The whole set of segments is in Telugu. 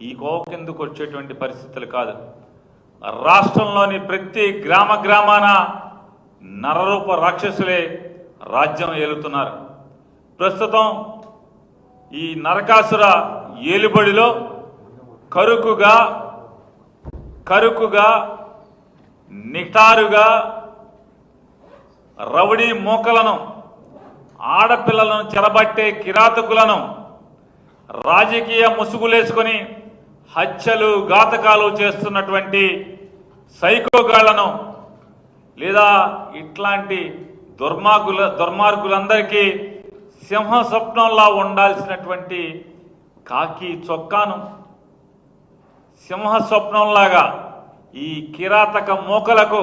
ఈ కోవకెందుకు వచ్చేటువంటి పరిస్థితులు కాదు. రాష్ట్రంలోని ప్రతి గ్రామాన నరరూప రాక్షసులే రాజ్యం ఏలుతున్నారు. ప్రస్తుతం ఈ నరకాసుర ఏలుబడిలో కరుకుగా నిటారుగా రౌడీ మూకలను, ఆడపిల్లలను చెరబట్టే కిరాతకులను, రాజకీయ ముసుగులేసుకొని హత్యలు ఘాతకాలు చేస్తున్నటువంటి సైకోగాళ్లను లేదా ఇట్లాంటి దుర్మార్గులందరికీ సింహ స్వప్నంలా ఉండాల్సినటువంటి కాకి చొక్కాను సింహ స్వప్నంలాగా ఈ కిరాతక మూకలకు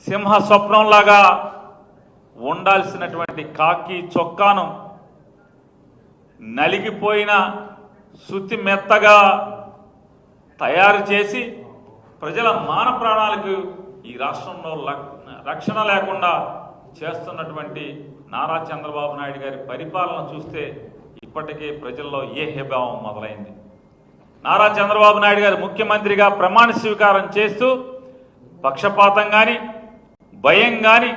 సింహ స్వప్నంలాగా ఉండాల్సినటువంటి కాకి చొక్కాను నలిగిపోయిన శుతి మెత్తగా తయారు చేసి ప్రజల మాన ప్రాణాలకు ఈ రాష్ట్రంలో రక్షణ లేకుండా చేస్తున్నటువంటి నారా చంద్రబాబు నాయుడు గారి పరిపాలన చూస్తే ఇప్పటికే ప్రజల్లో ఏహ్యభావం మొదలైంది. నారా చంద్రబాబు నాయుడు గారు ముఖ్యమంత్రిగా ప్రమాణ స్వీకారం చేస్తూ పక్షపాతం కానీ, భయం కానీ,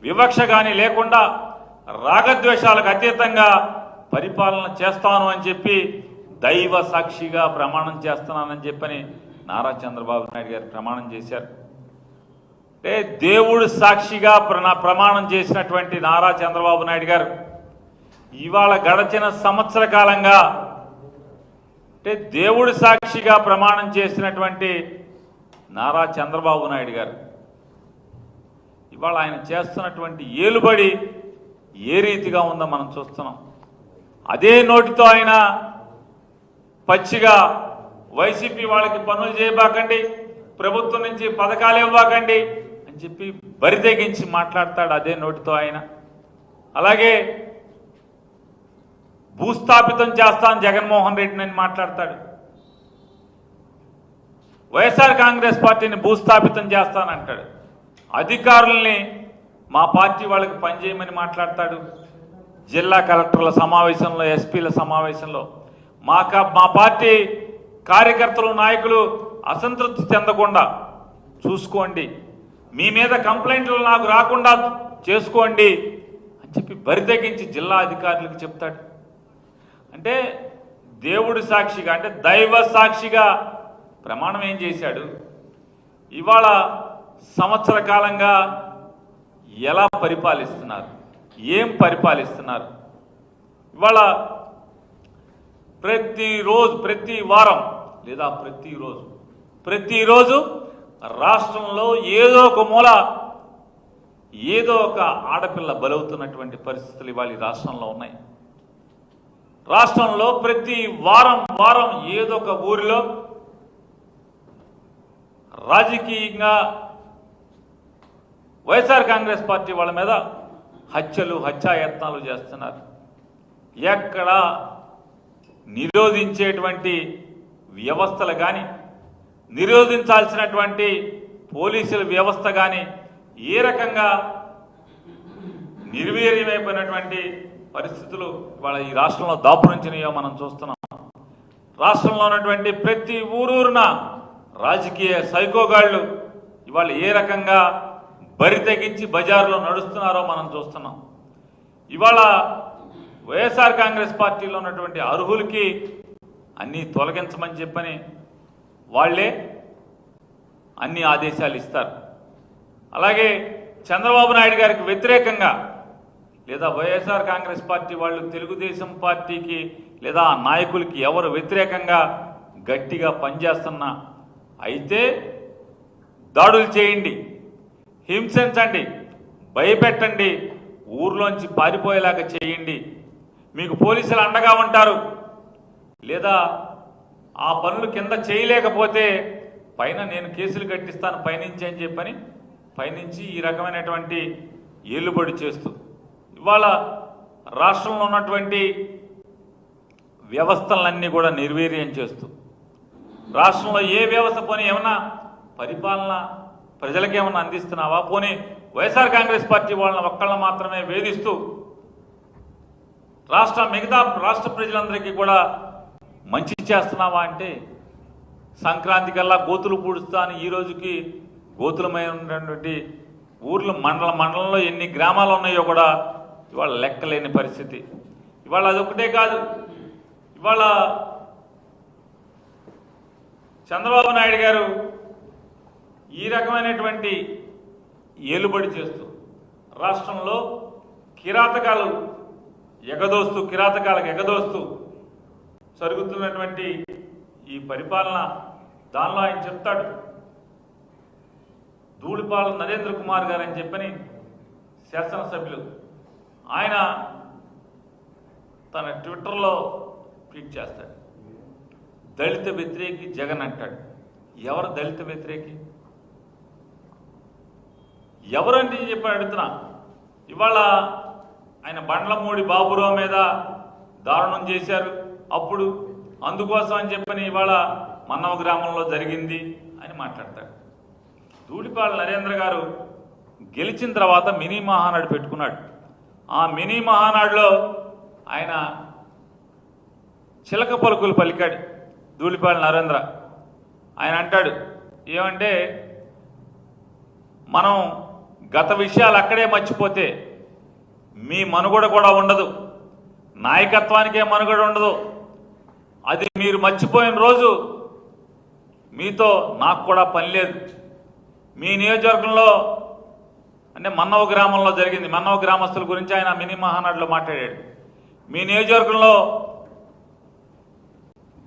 వివక్ష కానీ లేకుండా రాగద్వేషాలకు అతీతంగా పరిపాలన చేస్తాను అని చెప్పి దైవ సాక్షిగా ప్రమాణం చేస్తున్నానని చెప్పని నారా చంద్రబాబు నాయుడు గారు ప్రమాణం చేశారు. అంటే దేవుడు సాక్షిగా ప్రమాణం చేసినటువంటి నారా చంద్రబాబు నాయుడు గారు ఇవాళ గడచిన సంవత్సర కాలంగా అంటే దేవుడు సాక్షిగా ప్రమాణం చేసినటువంటి నారా చంద్రబాబు నాయుడు గారు ఇవాళ ఆయన చేస్తున్నటువంటి ఏలుబడి ఏ రీతిగా ఉందో మనం చూస్తున్నాం. అదే నోటితో ఆయన పచ్చిగా వైసీపీ వాళ్ళకి పనులు చేయబాకండి, ప్రభుత్వం నుంచి పథకాలు ఇవ్వకండి అని చెప్పి బరితెగించి మాట్లాడతాడు అదే నోటితో ఆయన. అలాగే భూస్థాపితం చేస్తాను జగన్మోహన్ రెడ్డిని అని మాట్లాడతాడు. వైఎస్ఆర్ కాంగ్రెస్ పార్టీని భూస్థాపితం చేస్తానంటాడు. అధికారుల్ని మా పార్టీ వాళ్ళకి పనిచేయమని మాట్లాడతాడు. జిల్లా కలెక్టర్ల సమావేశంలో, ఎస్పీల సమావేశంలో మా పార్టీ కార్యకర్తలు, నాయకులు అసంతృప్తి చెందకుండా చూసుకోండి, మీ మీద కంప్లైంట్లు నాకు రాకుండా చేసుకోండి అని చెప్పి బరితెగించి జిల్లా అధికారులకు చెప్తాడు. అంటే దేవుడి సాక్షిగా, అంటే దైవ సాక్షిగా ప్రమాణం ఏం చేశాడు? ఇవాళ సంవత్సర కాలంగా ఎలా పరిపాలిస్తున్నారు, ఏం పరిపాలిస్తున్నారు? ఇవాళ ప్రతిరోజు, ప్రతి వారం లేదా ప్రతిరోజు రాష్ట్రంలో ఏదో ఒక మూల ఏదో ఒక ఆడపిల్ల బలవుతున్నటువంటి పరిస్థితులు ఇవాళ ఈ రాష్ట్రంలో ఉన్నాయి. రాష్ట్రంలో ప్రతి వారం ఏదో ఒక ఊరిలో రాజకీయంగా వైఎస్ఆర్ కాంగ్రెస్ పార్టీ వాళ్ళ మీద హత్యాయత్నాలు చేస్తున్నారు. ఎక్కడ నిరోధించేటువంటి వ్యవస్థలు కానీ, నిరోధించాల్సినటువంటి పోలీసుల వ్యవస్థ కానీ ఏ రకంగా నిర్వీర్యమైపోయినటువంటి పరిస్థితులు ఇవాళ ఈ రాష్ట్రంలో దాపురించినాయో మనం చూస్తున్నాం. రాష్ట్రంలో ఉన్నటువంటి ప్రతి ఊరూరున రాజకీయ సైకోగాళ్లు ఇవాళ ఏ రకంగా బరితెగించి బజార్లో నడుస్తున్నారో మనం చూస్తున్నాం. ఇవాళ వైఎస్ఆర్ కాంగ్రెస్ పార్టీలో ఉన్నటువంటి అర్హులకి అన్నీ తొలగించమని చెప్పని వాళ్లే అన్ని ఆదేశాలు ఇస్తారు. అలాగే చంద్రబాబు నాయుడు గారికి వ్యతిరేకంగా లేదా వైఎస్ఆర్ కాంగ్రెస్ పార్టీ వాళ్ళు తెలుగుదేశం పార్టీకి లేదా ఆ నాయకులకి ఎవరు వ్యతిరేకంగా గట్టిగా పనిచేస్తున్నా అయితే దాడులు చేయండి, హింసించండి, భయపెట్టండి, ఊర్లోంచి పారిపోయేలాగా చేయండి, మీకు పోలీసులు అండగా ఉంటారు, లేదా ఆ పనులు కింద చేయలేకపోతే పైన నేను కేసులు కట్టిస్తాను పైనుంచి అని చెప్పని పైనుంచి ఈ రకమైనటువంటి ఏలుబడి చేస్తూ ఇవాళ రాష్ట్రంలో ఉన్నటువంటి వ్యవస్థలన్నీ కూడా నిర్వీర్యం చేస్తూ రాష్ట్రంలో ఏ వ్యవస్థ పోనీ ఏమన్నా పరిపాలన ప్రజలకు ఏమన్నా అందిస్తున్నావా? పోనీ వైఎస్ఆర్ కాంగ్రెస్ పార్టీ వాళ్ళని ఒక్కళ్ళ మాత్రమే వేధిస్తూ మిగతా రాష్ట్ర ప్రజలందరికీ కూడా మంచి చేస్తున్నావా అంటే సంక్రాంతి కల్లా గోతులు పూడుస్తా అని ఈ రోజుకి గోతులమైనటువంటి ఊర్లు మండలంలో ఎన్ని గ్రామాలు ఉన్నాయో కూడా ఇవాళ లెక్కలేని పరిస్థితి. ఇవాళ అదొకటే కాదు, ఇవాళ చంద్రబాబు నాయుడు గారు ఈ రకమైనటువంటి ఏలుబడి చేస్తూ రాష్ట్రంలో కిరాతకాలకు ఎగదోస్తూ జరుగుతున్నటువంటి ఈ పరిపాలన, దానిలో ఆయన చెప్తాడు, ధూళిపాల నరేంద్ర కుమార్ గారు అని చెప్పని శాసనసభ్యులు ఆయన తన ట్విట్టర్లో ట్వీట్ చేస్తాడు, దళిత వ్యతిరేకి జగన్ అంటాడు. ఎవరు దళిత వ్యతిరేకి? ఎవరంటే చెప్పి అడుగుతున్నా. ఇవాళ ఆయన బండ్లమూడి బాబురావు మీద దారుణం చేశారు, అప్పుడు అందుకోసం అని చెప్పని ఇవాళ మన్నవ గ్రామంలో జరిగింది అని మాట్లాడతాడు. ధూళిపాల నరేంద్ర గారు గెలిచిన తర్వాత మినీ మహానాడు పెట్టుకున్నాడు. ఆ మినీ మహానాడులో ఆయన చిలక పలుకులు పలికాడు ధూళిపాల నరేంద్ర. ఆయన అంటాడు ఏమంటే, మనం గత విషయాలు అక్కడే మర్చిపోతే మీ మనుగడ కూడా ఉండదు, నాయకత్వానికే మనుగడ ఉండదు. అది మీరు మర్చిపోయిన రోజు మీతో నాకు కూడా పని లేదు. మీ నియోజకవర్గంలో అంటే మన్నవ గ్రామంలో జరిగింది, మన్నవ గ్రామస్తుల గురించి ఆయన మినీ మహానాడులో మాట్లాడాడు. మీ నియోజకవర్గంలో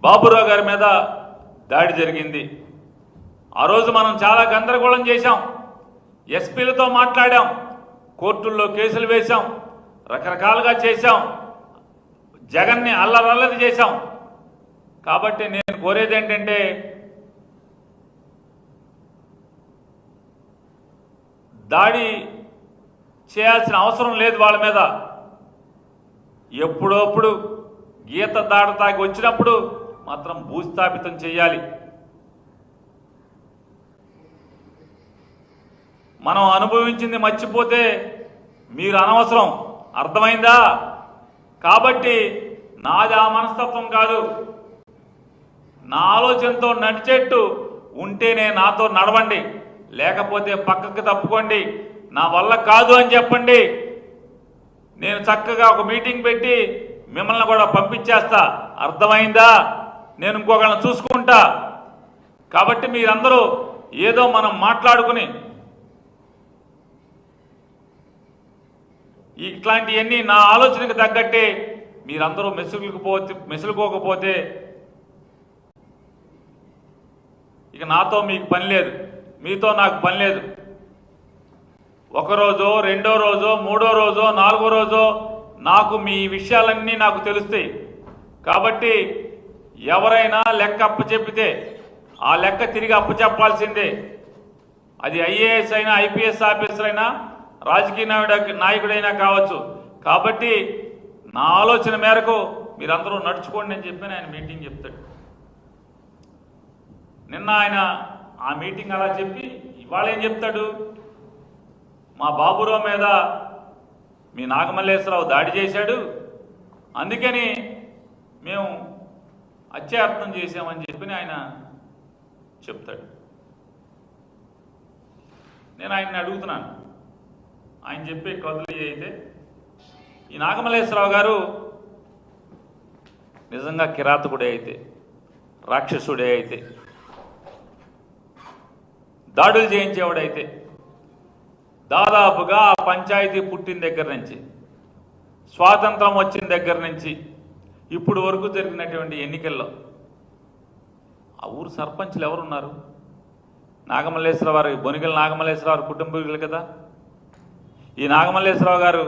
బాబురావు గారి మీద దాడి జరిగింది, ఆ రోజు మనం చాలా గందరగోళం చేశాం, ఎస్పీలతో మాట్లాడాం, కోర్టుల్లో కేసులు వేశాం, రకరకాలుగా చేశాం, జగన్ని అల్లరల్లరి చేశాం. కాబట్టి నేను కోరేది ఏంటంటే, దాడి చేయాల్సిన అవసరం లేదు వాళ్ళ మీద. ఎప్పుడప్పుడు గీత దాడతాకి వచ్చినప్పుడు మాత్రం భూస్థాపితం చేయాలి. మనం అనుభవించింది మర్చిపోతే మీరు అనవసరం, అర్థమైందా? కాబట్టి నాది ఆ మనస్తత్వం కాదు. నా ఆలోచనతో నడిచేట్టు ఉంటేనే నాతో నడవండి, లేకపోతే పక్కకు తప్పుకోండి, నా వల్ల కాదు అని చెప్పండి. నేను చక్కగా ఒక మీటింగ్ పెట్టి మిమ్మల్ని కూడా పంపించేస్తా, అర్థమైందా? నేను ఇంకొకళ్ళని చూసుకుంటా. కాబట్టి మీరందరూ ఏదో మనం మాట్లాడుకుని ఇట్లాంటివన్నీ నా ఆలోచనకు తగ్గట్టే మీరందరూ మెసులుకోకపోతే ఇక నాతో మీకు పని లేదు, మీతో నాకు పని లేదు. ఒకరోజో రెండో రోజో మూడో రోజో నాలుగో రోజో నాకు మీ విషయాలన్నీ నాకు తెలుస్తాయి. కాబట్టి ఎవరైనా లెక్క అప్పచెప్పితే ఆ లెక్క తిరిగి అప్పచెప్పాల్సిందే. అది ఐఏఎస్ అయినా ఐపీఎస్ ఆఫీసర్ అయినా రాజకీయ నాయకుడైనా కావచ్చు. కాబట్టి నా ఆలోచన మేరకు మీరందరూ నడుచుకోండి అని చెప్పి ఆయన మీటింగ్ చెప్తాడు. నిన్న ఆయన ఆ మీటింగ్ అలా చెప్పి ఇవాళ ఏం చెప్తాడు, మా బాబురావు మీద మీ నాగమల్లేశ్వరరావు దాడి చేశాడు, అందుకని మేము అత్యాయత్నం చేశామని చెప్పి ఆయన చెప్తాడు. నేను ఆయన్ని అడుగుతున్నాను, ఆయన చెప్పే కథలు అయితే ఈ నాగమల్లేశ్వరరావు గారు నిజంగా కిరాతకుడే అయితే, రాక్షసుడే అయితే, దాడులు చేయించేవాడైతే, దాదాపుగా ఆ పంచాయతీ పుట్టిన దగ్గర నుంచి స్వాతంత్రం వచ్చిన దగ్గర నుంచి ఇప్పుడు వరకు జరిగినటువంటి ఎన్నికల్లో ఆ ఊరు సర్పంచ్లు ఎవరున్నారు? నాగమల్లేశ్వరరావు గారు, బొనిగల నాగమల్లేశ్వరరావు కుటుంబీకులు కదా. ఈ నాగమల్లేశ్వరరావు గారు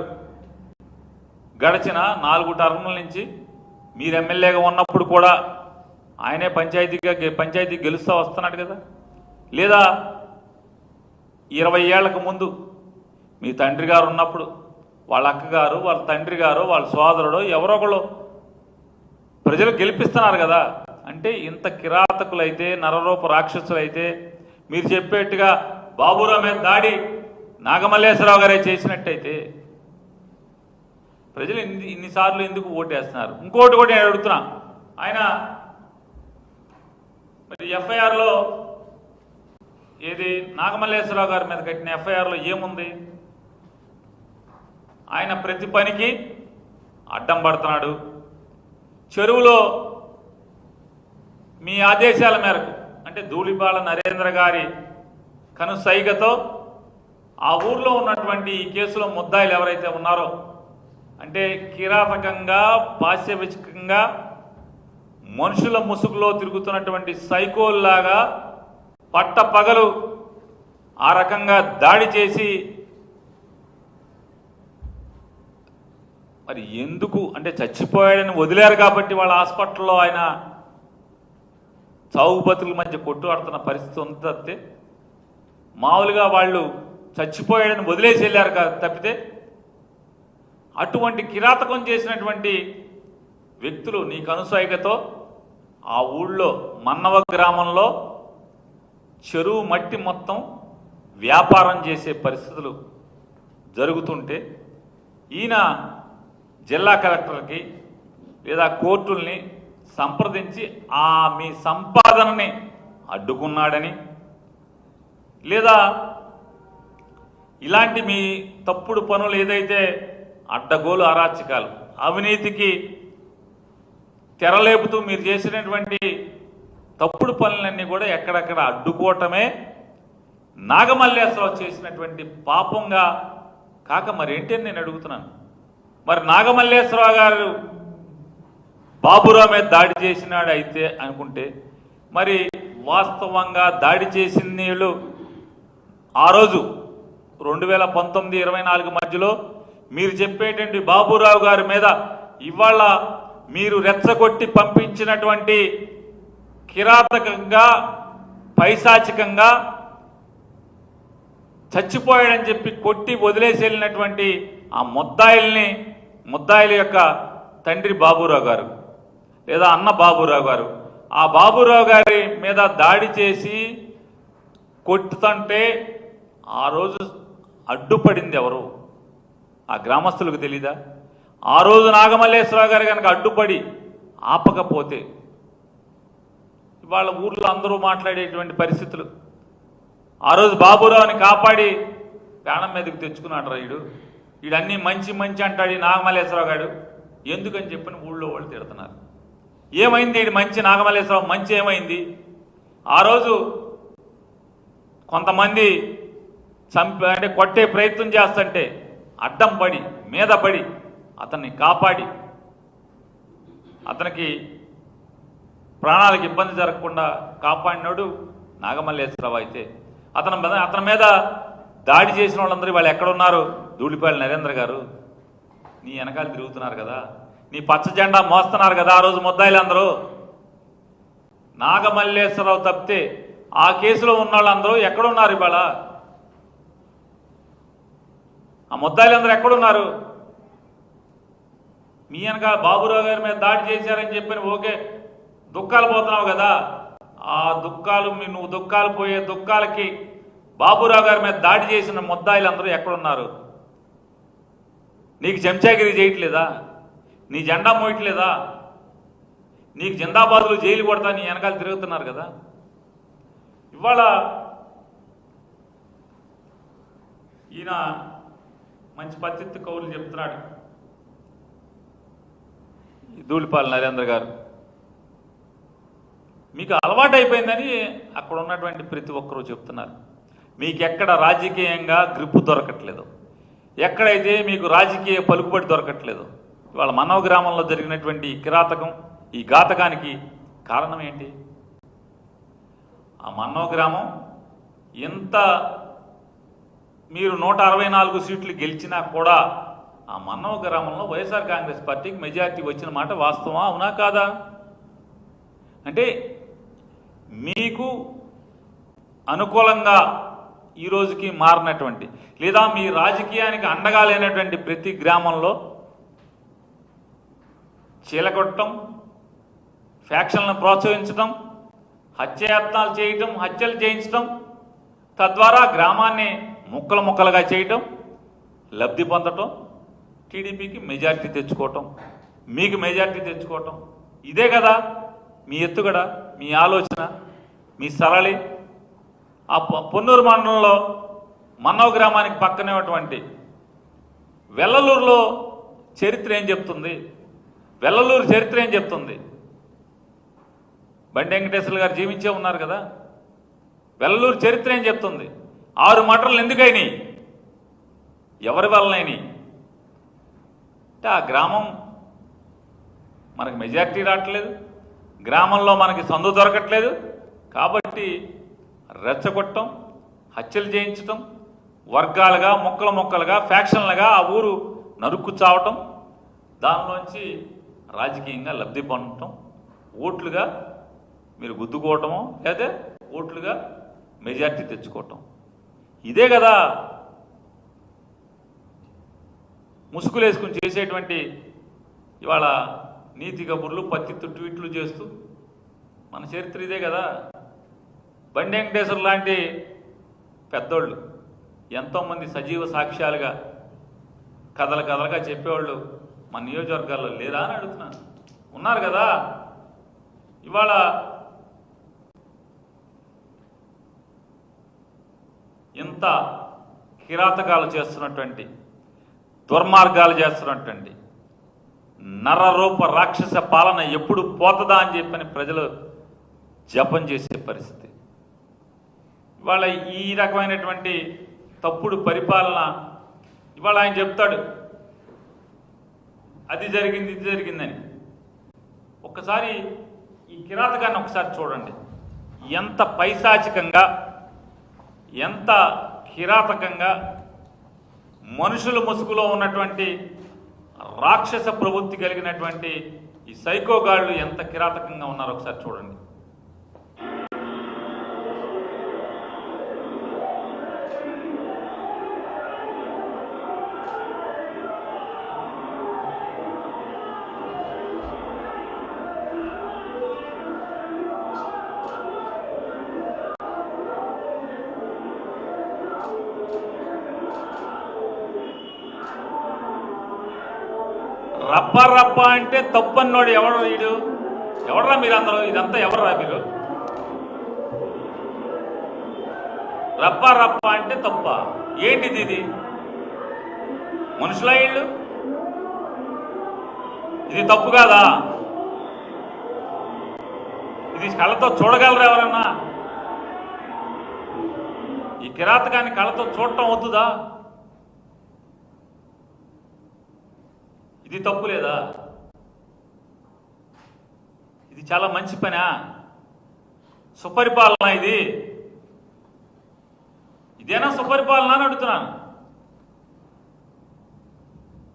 గడిచిన 4 టర్ముల నుంచి మీరు ఎమ్మెల్యేగా ఉన్నప్పుడు కూడా ఆయనే పంచాయతీ గెలుస్తూ వస్తున్నాడు కదా. లేదా 20 ఏళ్లకు ముందు మీ తండ్రి గారు ఉన్నప్పుడు వాళ్ళ అక్కగారు, వాళ్ళ తండ్రి గారు, వాళ్ళ సోదరుడు ఎవరో ఒకళ్ళు ప్రజలు గెలిపిస్తున్నారు కదా. అంటే ఇంత కిరాతకులైతే, నరరూప రాక్షసులైతే మీరు చెప్పేట్టుగా బాబురావు మీద దాడి నాగమల్లేశ్వరరావు గారే చేసినట్టయితే ప్రజలు ఇన్నిసార్లు ఎందుకు ఓటేస్తున్నారు? ఇంకోటి కూడా నేను అడుగుతున్నా, ఆయన మరి ఎఫ్ఐఆర్లో ఏది నాగమల్లేశ్వరరావు గారి మీద కట్టిన ఎఫ్ఐఆర్లో ఏముంది? ఆయన ప్రతి పనికి అడ్డం పడుతున్నాడు. చెరువులో మీ ఆదేశాల మేరకు అంటే ధూళిపాల నరేంద్ర గారి కనుసైగతో ఆ ఊర్లో ఉన్నటువంటి ఈ కేసులో ముద్దాయిలు ఎవరైతే ఉన్నారో అంటే కిరాతకంగా పాశవికంగా మనుషుల ముసుగులో తిరుగుతున్నటువంటి సైకోల్లాగా పట్టపగలు ఆ రకంగా దాడి చేసి మరి ఎందుకు అంటే చచ్చిపోయాడని వదిలేరు కాబట్టి వాళ్ళ హాస్పిటల్లో ఆయన చావు బతుకుల మధ్య కొట్టుఆడుతున్న పరిస్థితి ఉంది తప్పితే మామూలుగా వాళ్ళు చచ్చిపోయాడని వదిలేసి వెళ్ళారు తప్పితే అటువంటి కిరాతకం చేసినటువంటి వ్యక్తులు నీ కనుసైగతో ఆ ఊళ్ళో మన్నవ గ్రామంలో చెరువు మట్టి మొత్తం వ్యాపారం చేసే పరిస్థితులు జరుగుతుంటే ఈయన జిల్లా కలెక్టర్కి లేదా కోర్టుల్ని సంప్రదించి మీ సంపాదనని అడ్డుకున్నాడని లేదా ఇలాంటి మీ తప్పుడు పనులు ఏదైతే అడ్డగోలు అరాచకాలు అవినీతికి తెరలేపుతూ మీరు చేసినటువంటి తప్పుడు పనులన్నీ కూడా ఎక్కడెక్కడ అడ్డుకోవటమే నాగమల్లేశ్వరరావు చేసినటువంటి పాపంగా కాక మరేంటి అని నేను అడుగుతున్నాను. మరి నాగమల్లేశ్వరరావు గారు బాబురావు మీద దాడి చేసినాడు అయితే అనుకుంటే మరి వాస్తవంగా దాడి చేసిన వీళ్ళు ఆ రోజు 2019-24 మధ్యలో మీరు చెప్పేటువంటి బాబురావు గారి మీద ఇవాళ మీరు రెచ్చగొట్టి పంపించినటువంటి కిరాతకంగా పైశాచికంగా చచ్చిపోయాడని చెప్పి కొట్టి వదిలేసి వెళ్ళినటువంటి ఆ ముద్దాయిల యొక్క తండ్రి బాబురావు గారు లేదా అన్న బాబురావు గారు ఆ బాబురావు గారి మీద దాడి చేసి కొట్టుతంటే ఆ రోజు అడ్డుపడింది ఎవరు? ఆ గ్రామస్తులకు తెలీదా? ఆ రోజు నాగమల్లేశ్వరరావు గారు కనుక అడ్డుపడి ఆపకపోతే ఇవాళ ఊర్లో అందరూ మాట్లాడేటువంటి పరిస్థితులు. ఆ రోజు బాబురావుని కాపాడి ప్రాణం మీదకి తెచ్చుకున్నాడు రైడు. వీడన్నీ మంచి మంచి అంటాడు ఈ నాగమల్లేశ్వరరావు గారు ఎందుకని చెప్పని ఊళ్ళో వాళ్ళు తిడుతున్నారు. ఏమైంది వీడు మంచి నాగమల్లేశ్వరరావు మంచి ఏమైంది? ఆ రోజు కొంతమంది అంటే కొట్టే ప్రయత్నం చేస్తుంటే అడ్డం పడి మీద పడి అతన్ని కాపాడి అతనికి ప్రాణాలకు ఇబ్బంది జరగకుండా కాపాడినాడు నాగమల్లేశ్వరరావు. అయితే అతని మీద దాడి చేసిన వాళ్ళందరూ వాళ్ళు ఎక్కడున్నారు? ధూళిపాల నరేంద్ర గారు నీ వెనకాల తిరుగుతున్నారు కదా, నీ పచ్చ జెండా మోస్తున్నారు కదా. ఆ రోజు ముద్దాయిలందరూ నాగమల్లేశ్వరరావు తప్పితే ఆ కేసులో ఉన్న వాళ్ళందరూ ఎక్కడున్నారు? ఇవాళ ఆ ముద్దాయిలందరూ ఎక్కడున్నారు? మీ వెనక బాబురావు గారి మీద దాడి చేశారని చెప్పని ఓకే దుఃఖాలు పోతున్నావు కదా, ఆ దుఃఖాలు నువ్వు దుఃఖాలు పోయే దుఃఖాలకి బాబురావు గారి మీద దాడి చేసిన ముద్దాయిలందరూ ఎక్కడున్నారు? నీకు చెంచాగిరి చేయట్లేదా? నీ జెండా మోయట్లేదా? నీకు జిందాబాదులు జైలు కొడతా నీ వెనకాల తిరుగుతున్నారు కదా. ఇవాళ ఈయన మంచి పద్ధతి కౌలు చెప్తున్నాడు ధూళిపాల నరేంద్ర గారు. మీకు అలవాటు అయిపోయిందని అక్కడ ఉన్నటువంటి ప్రతి ఒక్కరూ చెప్తున్నారు. మీకు ఎక్కడ రాజకీయంగా గ్రిప్పు దొరకట్లేదు, ఎక్కడైతే మీకు రాజకీయ పలుకుబడి దొరకట్లేదు. ఇవాళ మన్నవ గ్రామంలో జరిగినటువంటి ఈ కిరాతకం ఈ ఘాతకానికి కారణం ఏంటి? ఆ మన్నవ గ్రామం ఎంత మీరు 164 సీట్లు గెలిచినా కూడా ఆ మన్నవ గ్రామంలో వైఎస్ఆర్ కాంగ్రెస్ పార్టీకి మెజారిటీ వచ్చిన మాట వాస్తవమా అవునా కాదా? అంటే మీకు అనుకూలంగా ఈ రోజుకి మారినటువంటి లేదా మీ రాజకీయానికి అండగా లేనటువంటి ప్రతి గ్రామంలో చీలకొట్టడం, ఫ్యాక్షన్లను ప్రోత్సహించడం, హత్యాయత్నాలు చేయటం, హత్యలు చేయించడం, తద్వారా గ్రామాన్ని ముక్కలు ముక్కలుగా చేయటం, లబ్ధి పొందటం, టీడీపీకి మెజారిటీ తెచ్చుకోవటం, మీకు మెజారిటీ తెచ్చుకోవటం, ఇదే కదా మీ ఎత్తుగడ, మీ ఆలోచన. మీ సరళి ఆ పొన్నూరు మండలంలో మన్నవ గ్రామానికి పక్కనే ఉన్నటువంటి వెల్లలూరులో చరిత్ర ఏం చెప్తుంది? వెల్లలూరు చరిత్ర ఏం చెప్తుంది? బండి వెంకటేశ్వర గారు జీవించే ఉన్నారు కదా. వెల్లలూరు చరిత్ర ఏం చెప్తుంది? 6 మటర్లు ఎందుకైనాయి? ఎవరి వల్లనైనాయి? అంటే ఆ గ్రామం మనకి మెజారిటీ రావట్లేదు, గ్రామంలో మనకి సందు దొరకట్లేదు, కాబట్టి రెచ్చగొట్టడం, హత్యలు చేయించటం, వర్గాలుగా ముక్కలు ముక్కలుగా ఫ్యాక్షన్లుగా ఆ ఊరు నరుక్కు చావటం, దానిలోంచి రాజకీయంగా లబ్ధి పొందటం, ఓట్లుగా మీరు గుద్దుకోవటమో లేదా ఓట్లుగా మెజార్టీ తెచ్చుకోవటం. ఇదే కదా ముసుగులు వేసుకుని చేసేటువంటి ఇవాళ నీతి కబుర్లు పత్తిత్తు ట్వీట్లు చేస్తూ మన చరిత్ర ఇదే కదా. బండి వెంకటేశ్వర లాంటి పెద్దోళ్ళు ఎంతోమంది సజీవ సాక్ష్యాలుగా కథలుగా చెప్పేవాళ్ళు మన నియోజకవర్గాల్లో లేరా అని అడుగుతున్నాను. ఉన్నారు కదా. ఇవాళ ఇంత కిరాతకాలు చేస్తున్నటువంటి, దుర్మార్గాలు చేస్తున్నటువంటి నరరూప రాక్షస పాలన ఎప్పుడు పోతుందా అని చెప్పని ప్రజలు జపం చేసే పరిస్థితి. ఇవాళ ఈ రకమైనటువంటి తప్పుడు పరిపాలన ఇవాళ ఆయన చెప్తాడు అది జరిగింది ఇది జరిగిందని. ఒక్కసారి ఈ కిరాతకాన్ని ఒకసారి చూడండి. ఎంత పైశాచికంగా, ఎంత కిరాతకంగా మనుషుల ముసుగులో ఉన్నటువంటి రాక్షస ప్రవృత్తి కలిగినటువంటి ఈ సైకోగాళ్ళు ఎంత కిరాతకంగా ఉన్నారో ఒకసారి చూడండి. రప్ప రప్ప అంటే తప్పన్నోడు ఎవడు? వీడు ఎవడరా మీరందరూ? ఇదంతా ఎవడరా మీరు? రప్ప రప్ప అంటే తప్ప ఏంటిది? ఇది మనుషుల ఇళ్ళు? ఇది తప్పు కాదా? ఇది కళ్ళతో చూడగలరా ఎవరన్నా? ఈ కిరాతకాన్ని కళ్ళతో చూడటం అవుతుందా? ఇది తప్పు లేదా? ఇది చాలా మంచి పనా? సుపరిపాలన ఇది? ఇదేనా సుపరిపాలన అని అడుగుతున్నాను.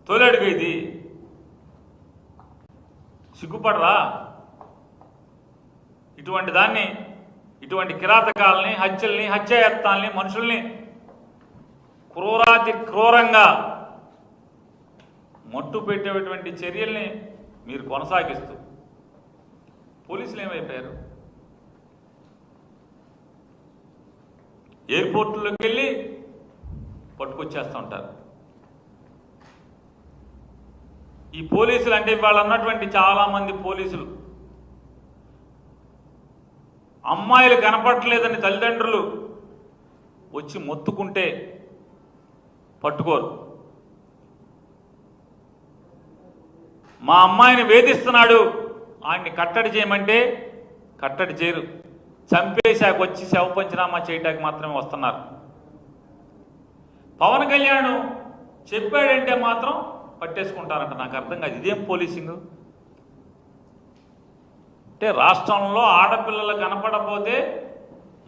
తొలడుగు ఇది. సిగ్గుపడరా? ఇటువంటి దాన్ని, ఇటువంటి కిరాతకాలని, హత్యల్ని, హత్యాయత్నాల్ని, మనుషుల్ని క్రూరాతి క్రూరంగా మట్టు పెట్టేటువంటి చర్యల్ని మీరు కొనసాగిస్తూ పోలీసులు ఏమైపోయారు? ఎయిర్పోర్టులోకి వెళ్ళి పట్టుకొచ్చేస్తూ ఉంటారు. ఈ పోలీసులు అంటే ఇవాళ ఉన్నటువంటి చాలామంది పోలీసులు అమ్మాయిలు కనపడలేదని తల్లిదండ్రులు వచ్చి మొత్తుకుంటే పట్టుకోరు. మా అమ్మాయిని వేధిస్తున్నాడు, ఆయన్ని కట్టడి చేయమంటే కట్టడి చేయరు. చంపేశాక వచ్చి శవ పంచనామా చేయటానికి మాత్రమే వస్తున్నారు. పవన్ కళ్యాణ్ చెప్పాడంటే మాత్రం పట్టేసుకుంటారంట. నాకు అర్థం కాదు, ఇదేం పోలీసింగ్? అంటే రాష్ట్రంలో ఆడపిల్లలు కనపడపోతే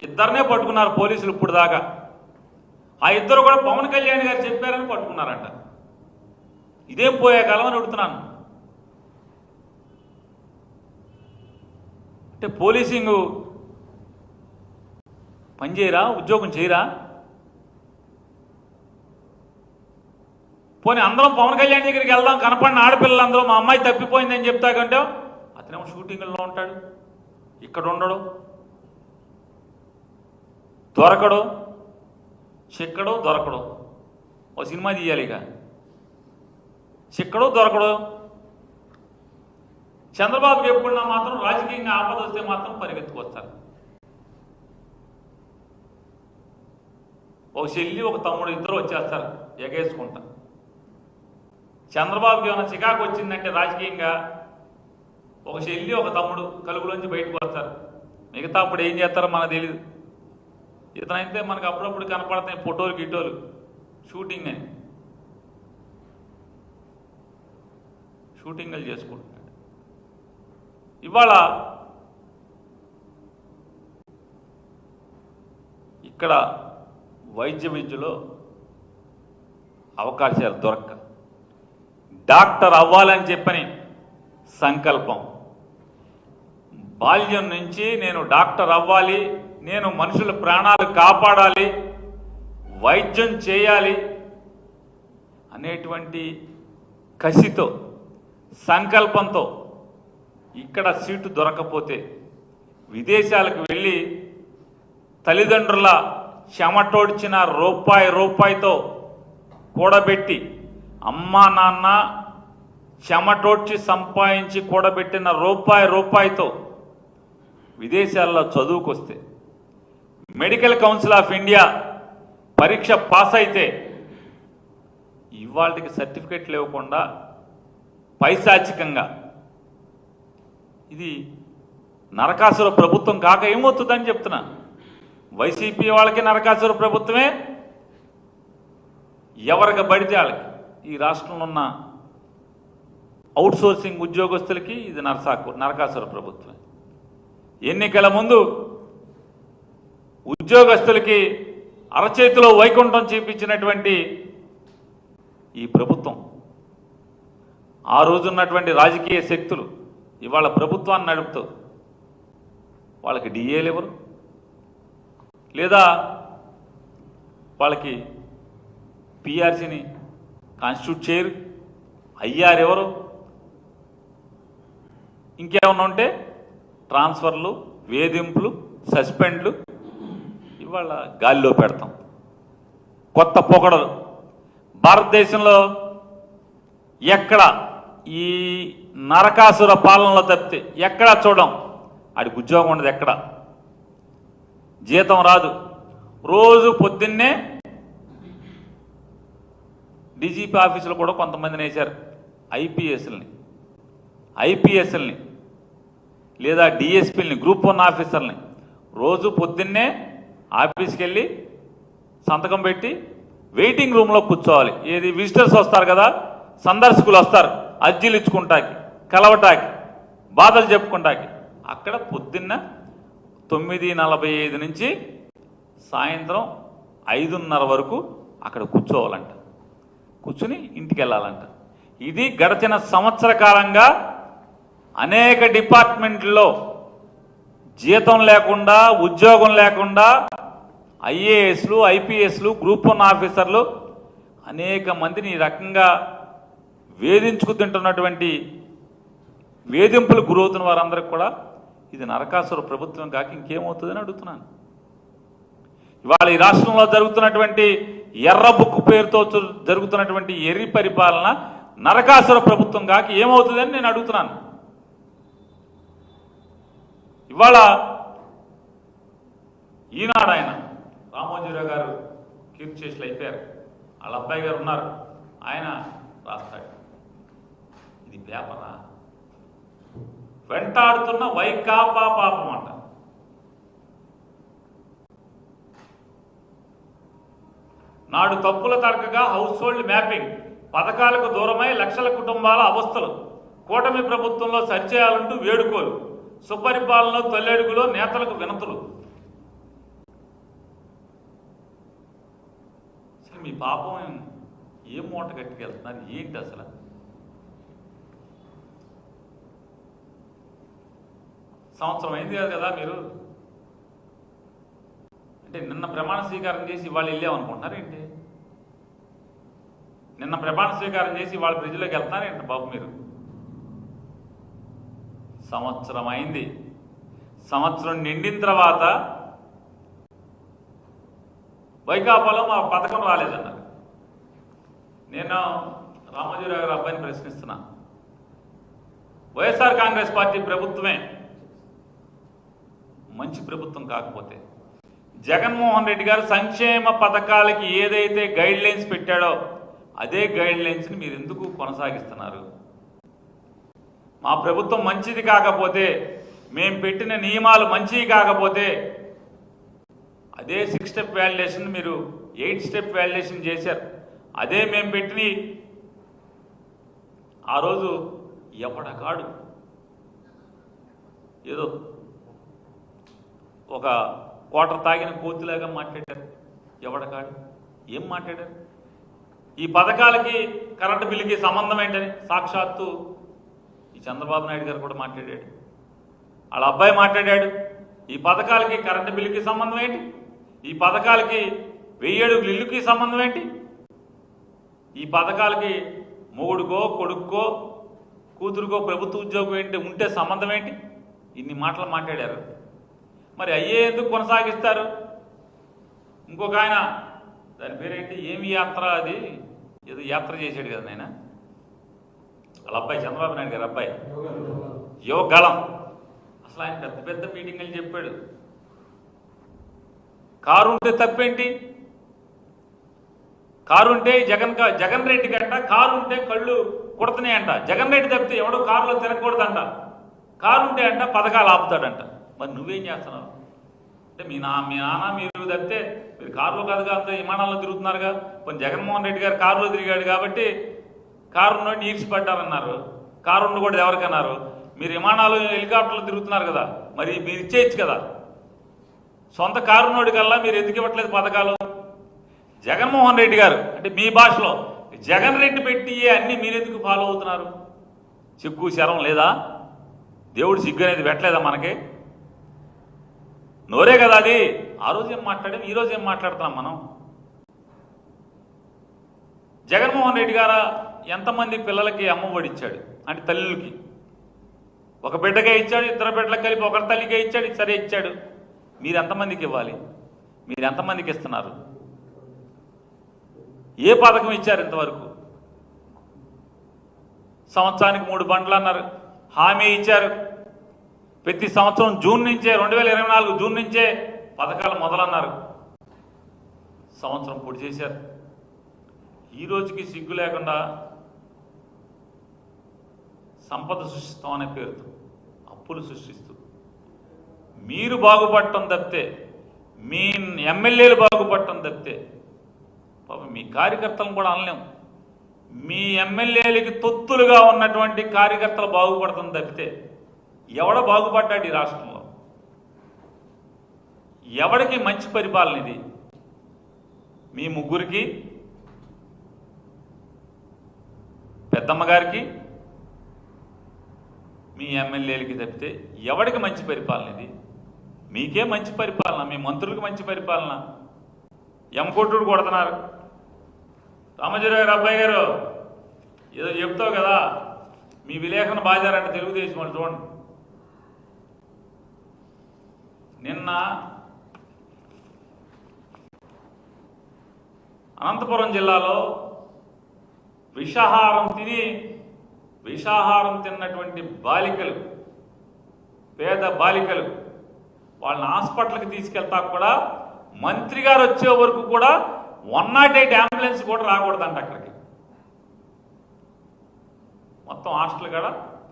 ఇద్దరినే పట్టుకున్నారు పోలీసులు ఇప్పుడు దాకా. ఆ ఇద్దరు కూడా పవన్ కళ్యాణ్ గారు చెప్పారని పట్టుకున్నారంట. ఇదేం పోయే కాలం అని అడుగుతున్నాను. అంటే పోలీసింగ్ పనిచేయరా? ఉద్యోగం చేయరా? పోనీ అందరం పవన్ కళ్యాణ్ దగ్గరికి వెళ్దాం, కనపడిన ఆడపిల్లలందరూ మా అమ్మాయి తప్పిపోయిందని చెప్తాకంటే అతనేమో షూటింగ్లో ఉంటాడు, ఇక్కడ ఉండడు, దొరకడు, చిక్కడు దొరకడు. ఓ సినిమా తీయాలి ఇక. చిక్కడు దొరకడు. చంద్రబాబుకి ఎప్పుడున్నా మాత్రం రాజకీయంగా ఆపద వస్తే మాత్రం పరిగెత్తుకొస్తారు. ఒక చెల్లి ఒక తమ్ముడు ఇద్దరు వచ్చేస్తారు ఎగేసుకుంటా. చంద్రబాబుకి ఏమైనా చికాకు వచ్చిందంటే రాజకీయంగా ఒక చెల్లి ఒక తమ్ముడు కలుగులోంచి బయటకు వస్తారు. మిగతా అప్పుడు ఏం చేస్తారో మనకు తెలియదు. ఇతనైతే మనకు అప్పుడప్పుడు కనపడతాయి ఫోటోలు గిటోలు షూటింగ్ అని షూటింగ్లు చేసుకుంటున్నాడు. ఇవాళ ఇక్కడ వైద్య విద్యలో అవకాశాలు దొరక్క డాక్టర్ అవ్వాలని చెప్పని సంకల్పం, బాల్యం నుంచి నేను డాక్టర్ అవ్వాలి, నేను మనుషుల ప్రాణాలు కాపాడాలి, వైద్యం చేయాలి అనేటువంటి కసితో సంకల్పంతో ఇక్కడ సీటు దొరకపోతే విదేశాలకు వెళ్ళి తల్లిదండ్రుల చెమటోడ్చిన రూపాయితో కూడబెట్టి అమ్మా నాన్న చెమటోడ్చి సంపాదించి కూడబెట్టిన రూపాయితో విదేశాల్లో చదువుకొస్తే మెడికల్ కౌన్సిల్ ఆఫ్ ఇండియా పరీక్ష పాస్ అయితే ఇవాళకి సర్టిఫికెట్లు ఇవ్వకుండా పైశాచికంగా ఇది నరకాసుర ప్రభుత్వం కాక ఏమవుతుందని చెప్తున్నా. వైసీపీ వాళ్ళకి నరకాసుర ప్రభుత్వమే, ఎవరికి పడితే వాళ్ళకి ఈ రాష్ట్రంలో ఉన్న అవుట్ సోర్సింగ్ ఉద్యోగస్తులకి ఇది నరకాసుర ప్రభుత్వమే. ఎన్నికల ముందు ఉద్యోగస్తులకి అరచేతిలో వైకుంఠం చూపించినటువంటి ఈ ప్రభుత్వం, ఆ రోజున్నటువంటి రాజకీయ శక్తులు ఇవాళ ప్రభుత్వాన్ని నడుపుతూ వాళ్ళకి డిఏలు ఎవరు, లేదా వాళ్ళకి పిఆర్సీని కాన్స్టిట్యూట్ చేయరు, ఐఆర్ ఎవరు, ఇంకేమన్నా ఉంటే ట్రాన్స్ఫర్లు, వేధింపులు, సస్పెండ్లు ఇవాళ గాలిలో పెడతాం. కొత్త పొగడలు భారతదేశంలో ఎక్కడ ఈ నరకాసుర పాలనలో తప్పితే ఎక్కడా చూడం. ఆడికి ఉద్యోగం ఉండదు, ఎక్కడ జీతం రాదు. రోజు పొద్దున్నే డీజీపీ ఆఫీసులో కూడా కొంతమందిని వేశారు, ఐపీఎస్ఎల్ని లేదా డిఎస్పీలని, గ్రూప్ 1 ఆఫీసర్ని. రోజు పొద్దున్నే ఆఫీస్కి వెళ్ళి సంతకం పెట్టి వెయిటింగ్ రూమ్లో కూర్చోవాలి. ఏది విజిటర్స్ వస్తారు కదా, సందర్శకులు వస్తారు అర్జీలు ఇచ్చుకుంటాకి, కలవటాకి, బాధలు చెప్పుకుంటాకి. అక్కడ పొద్దున్న 9:45 నుంచి సాయంత్రం 5:30 వరకు అక్కడ కూర్చోవాలంట, కూర్చుని ఇంటికి వెళ్ళాలంట. ఇది గడిచిన సంవత్సర కాలంగా అనేక డిపార్ట్మెంట్లో జీతం లేకుండా, ఉద్యోగం లేకుండా ఐఏఎస్లు, ఐపీఎస్లు, గ్రూప్ 1 ఆఫీసర్లు అనేక మందిని ఈ రకంగా వేధించుకు తింటున్నటువంటి, వేధింపులు గురవుతున్న వారందరికీ కూడా ఇది నరకాసుర ప్రభుత్వం కాక ఇంకేమవుతుందని అడుగుతున్నాను. ఇవాళ ఈ రాష్ట్రంలో జరుగుతున్నటువంటి ఎర్ర బుక్కు పేరుతో జరుగుతున్నటువంటి ఎర్రి పరిపాలన నరకాసుర ప్రభుత్వం కాక ఏమవుతుందని నేను అడుగుతున్నాను. ఇవాళ ఈనాడు ఆయన రామోజీరావు గారు కీర్తిశేషులు అయిపోయారు, వాళ్ళ అబ్బాయి గారు ఉన్నారు, ఆయన రాస్తాడు. ఇది పేపరా? వెంటాడుతున్న వైకాపా పాపం అంట. నాడు తప్పుల తడకగా హౌస్ హోల్డ్ మ్యాపింగ్, పథకాలకు దూరమై లక్షల కుటుంబాల అవస్థలు, కూటమి ప్రభుత్వంలో సరిచేయాలంటూ వేడుకోలు, సుపరిపాలనలో తొల్లెడుగులో నేతలకు వినతులు. అసలు మీ పాపం ఏం మూట కట్టుకెళ్తున్నారు ఏంటి అసలు? సంవత్సరం అయింది కదా మీరు, అంటే నిన్న ప్రమాణ స్వీకారం చేసి ఇవాళ వెళ్ళామనుకుంటున్నారు ఏంటి? నిన్న ప్రమాణ స్వీకారం చేసి ఇవాళ ప్రజల్లోకి వెళ్తున్నారేంటి బాబు మీరు? సంవత్సరం అయింది. సంవత్సరం నిండిన తర్వాత వైకాపాలో మా పథకం రాలేదన్నారు. నేను రామోజీరావు గారి అబ్బాయిని ప్రశ్నిస్తున్నా, వైఎస్ఆర్ కాంగ్రెస్ పార్టీ ప్రభుత్వమే మంచి ప్రభుత్వం కాకపోతే, జగన్మోహన్ రెడ్డి గారు సంక్షేమ పథకాలకి ఏదైతే గైడ్ లైన్స్ పెట్టాడో అదే గైడ్ లైన్స్ని మీరు ఎందుకు కొనసాగిస్తున్నారు? మా ప్రభుత్వం మంచిది కాకపోతే, మేము పెట్టిన నియమాలు మంచివి కాకపోతే అదే 6 స్టెప్ వ్యాలిడేషన్ మీరు 8 స్టెప్ వ్యాలిడేషన్ చేశారు. అదే మేము పెట్టిన ఆ రోజు ఎవడకాడు ఏదో ఒక కోటర్ తాగిన కోతిలాగా మాట్లాడారు. ఎవడకాడు ఏం మాట్లాడారు? ఈ పథకాలకి కరెంటు బిల్లుకి సంబంధం ఏంటని సాక్షాత్తు ఈ చంద్రబాబు నాయుడు గారు కూడా మాట్లాడాడు. వాళ్ళ అబ్బాయి మాట్లాడాడు. ఈ పథకాలకి కరెంటు బిల్లుకి సంబంధం ఏంటి? ఈ పథకాలకి 1000 అడుగుల ఇల్లుకి సంబంధం ఏంటి? ఈ పథకాలకి మొగుడుకో కొడుక్కో కూతురుకో ప్రభుత్వ ఉద్యోగం ఏంటి ఉంటే సంబంధం ఏంటి? ఇన్ని మాటలు మాట్లాడారు. మరి అయ్యే ఎందుకు కొనసాగిస్తారు? ఇంకొక ఆయన దాని పేరేంటి, ఏమి యాత్ర, అది ఏదో యాత్ర చేశాడు కదా నాయన, వాళ్ళ అబ్బాయి చంద్రబాబు నాయుడు గారు అబ్బాయి యువగళం. అసలు ఆయన పెద్ద పెద్ద మీటింగులు చెప్పాడు. కారు ఉంటే తప్పేంటి? కారు ఉంటే జగన్ రెడ్డి కంట కారు ఉంటే కళ్ళు కుడుతున్నాయంట. జగన్ రెడ్డి తప్పితే ఎవడో కారులో తిరగకూడదంట. కారు ఉంటే అంట పథకాలు ఆపుతాడంట. మరి నువ్వేం చేస్తున్నావు అంటే మీ నాన్న మీరు తప్పితే మీరు కారులో కాదుగా, అంత విమానాల్లో తిరుగుతున్నారుగా. కొన్ని జగన్మోహన్ రెడ్డి గారు కారులో తిరిగాడు కాబట్టి కారు నుండి ఈడ్చిపడ్డారన్నారు. కారు ఉండకూడదు ఎవరికన్నారు? మీరు విమానాలు హెలికాప్టర్లు తిరుగుతున్నారు కదా, మరి మీరు ఇచ్చేయచ్చు కదా. సొంత కారు నోడి కల్లా మీరు ఎందుకు ఇవ్వట్లేదు పథకాలు? జగన్మోహన్ రెడ్డి గారు అంటే మీ భాషలో జగన్ రెడ్డి పెట్టి అన్నీ మీరెందుకు ఫాలో అవుతున్నారు? సిగ్గు శరం లేదా? దేవుడు సిగ్గు అనేది పెట్టలేదా మనకి? నోరే కదా అది. ఆ రోజు ఏం మాట్లాడాం, ఈరోజు ఏం మాట్లాడుతున్నాం మనం? జగన్మోహన్ రెడ్డి గారు ఎంతమంది పిల్లలకి అమ్మఒడి ఇచ్చాడు అంటే తల్లులకి? ఒక బిడ్డకే ఇచ్చాడు, 2 బిడ్డలకు కలిపి ఒకరి తల్లికే ఇచ్చాడు. సరే ఇచ్చాడు. మీరు ఎంతమందికి ఇవ్వాలి? మీరు ఎంతమందికి ఇస్తున్నారు? ఏ పథకం ఇచ్చారు ఇంతవరకు? సంవత్సరానికి 3 బండ్లు అన్నారు, హామీ ఇచ్చారు. ప్రతి సంవత్సరం జూన్ నుంచే 2024 జూన్ నుంచే పథకాలు మొదలన్నారు. సంవత్సరం పొడి చేశారు. ఈ రోజుకి సిగ్గు లేకుండా సంపద సృష్టిస్తాం అనే పేరుతో అప్పులు సృష్టిస్తూ మీరు బాగుపడటం తప్పితే, మీ ఎమ్మెల్యేలు బాగుపడటం తప్పితే, పాపం మీ కార్యకర్తలను కూడా అనలేము. మీ ఎమ్మెల్యేలకి తొత్తులుగా ఉన్నటువంటి కార్యకర్తలు బాగుపడటం తప్పితే ఎవడ బాగుపడ్డాడు ఈ రాష్ట్రంలో? ఎవడికి మంచి పరిపాలన ఇది? మీ ముగ్గురికి, పెద్దమ్మ గారికి, మీ ఎమ్మెల్యేలకి తప్పితే ఎవడికి మంచి పరిపాలన ఇది? మీకే మంచి పరిపాలన, మీ మంత్రులకు మంచి పరిపాలన. ఎమ్మకొట్టుడు కొడుతున్నారు. రామజీరావు గారు అబ్బాయి గారు ఏదో చెప్తావు కదా, మీ విలేఖన బాజారంటే తెలుగుదేశం వాళ్ళు చూడండి. నిన్న అనంతపురం జిల్లాలో విషాహారం తిన్నటువంటి బాలికలు, పేద బాలికలు, వాళ్ళని హాస్పిటల్కి తీసుకెళ్తా కూడా మంత్రి గారు వచ్చే వరకు కూడా 108 అంబులెన్స్ కూడా రాకూడదంట అక్కడికి. మొత్తం హాస్టల్ కాడ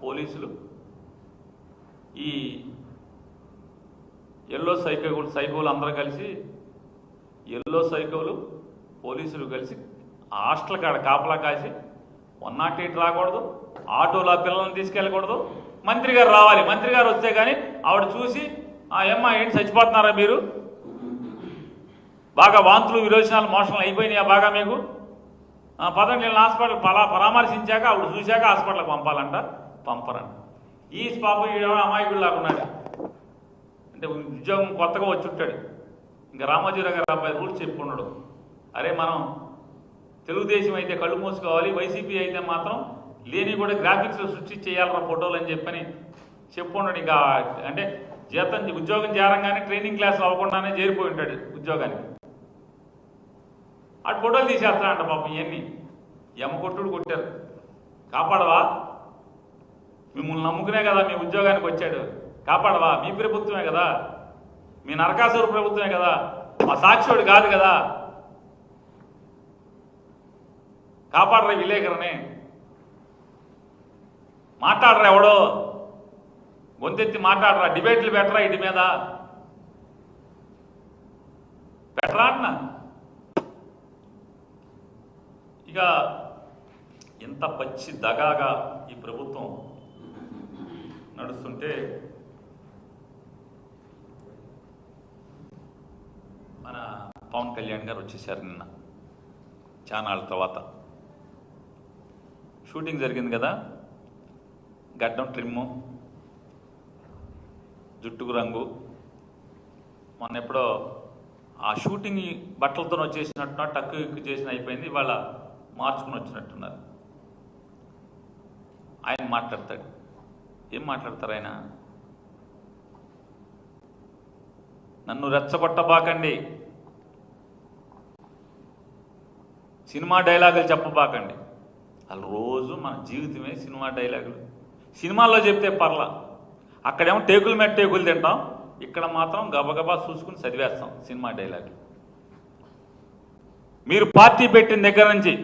పోలీసులు, ఈ ఎల్లో సైకోలు అందరూ కలిసి, ఎల్లో సైకోలు పోలీసులు కలిసి హాస్టల్ కాడ కాపలా కాసి 108 రాకూడదు, ఆటోలో పిల్లల్ని తీసుకెళ్ళకూడదు, మంత్రి గారు రావాలి. మంత్రి గారు వస్తే కానీ ఆవిడ చూసి ఏమ్మా ఏంటి చచ్చిపోతున్నారా మీరు, బాగా వాంతులు విరోచనాలు మోషన్లు అయిపోయినాయా బాగా మీకు, పదండి నేను హాస్పిటల్ పరామర్శించాక ఆవిడ చూశాక హాస్పిటల్కి పంపాలంట. పంపరంట. ఈ పాప అమాయకుడు లాగున్నాడు. అంటే ఉద్యోగం కొత్తగా వచ్చి ఉంటాడు. ఇంకా రామోజీరావు గారు అబ్బాయి రూల్స్ చెప్పుకున్నాడు. అరే మనం తెలుగుదేశం అయితే కళ్ళు మూసుకోవాలి, వైసీపీ అయితే మాత్రం లేని కూడా గ్రాఫిక్స్లో సృష్టి చేయాలరా ఫోటోలు అని చెప్పుకున్నాడు. ఇంకా అంటే ఉద్యోగం చేరంగానే ట్రైనింగ్ క్లాసులు అవ్వకుండానే చేరిపోయి ఉంటాడు ఉద్యోగానికి. అటు ఫోటోలు తీసేస్తాడంట పాపం. ఇవన్నీ ఎమ్మకొట్టుడు కొట్టారు. కాపాడవా? మిమ్మల్ని నమ్ముకునే కదా మీ ఉద్యోగానికి వచ్చాడు. కాపాడవా? మీ ప్రభుత్వమే కదా, మీ నరకాసుర ప్రభుత్వమే కదా. మా సాక్షివాడు కాదు కదా, కాపాడరా విలేకరని, మాట్లాడరా, ఎవడో గొంతెత్తి మాట్లాడరా, డిబేట్లు పెట్టరా, ఇటు మీద పెట్టరా అన్న. ఇక ఇంత పచ్చి దగాగా ఈ ప్రభుత్వం నడుస్తుంటే మన పవన్ కళ్యాణ్ గారు వచ్చేసారు నిన్న చానాళ్ళ తర్వాత. షూటింగ్ జరిగింది కదా, గడ్డం ట్రిమ్ము, జుట్టుకు రంగు, మొన్న ఎప్పుడో ఆ షూటింగ్ బట్టలతో వచ్చేసినట్టున్నా టక్కు ఎక్కువ చేసిన అయిపోయింది, ఇవాళ మార్చుకుని వచ్చినట్టున్నారు. ఆయన మాట్లాడతాడు, ఏం మాట్లాడతారు ఆయన? నన్ను రెచ్చగొట్టబాకండి, సినిమా డైలాగులు చెప్పబాకండి. అసలు రోజు మన జీవితమే సినిమా డైలాగులు. సినిమాల్లో చెప్తే పర్లా, అక్కడేమో టేకుల మీద టేకులు తింటాం, ఇక్కడ మాత్రం గబగబా చూసుకుని చదివేస్తాం సినిమా డైలాగులు. మీరు పార్టీ పెట్టిన దగ్గర నుంచి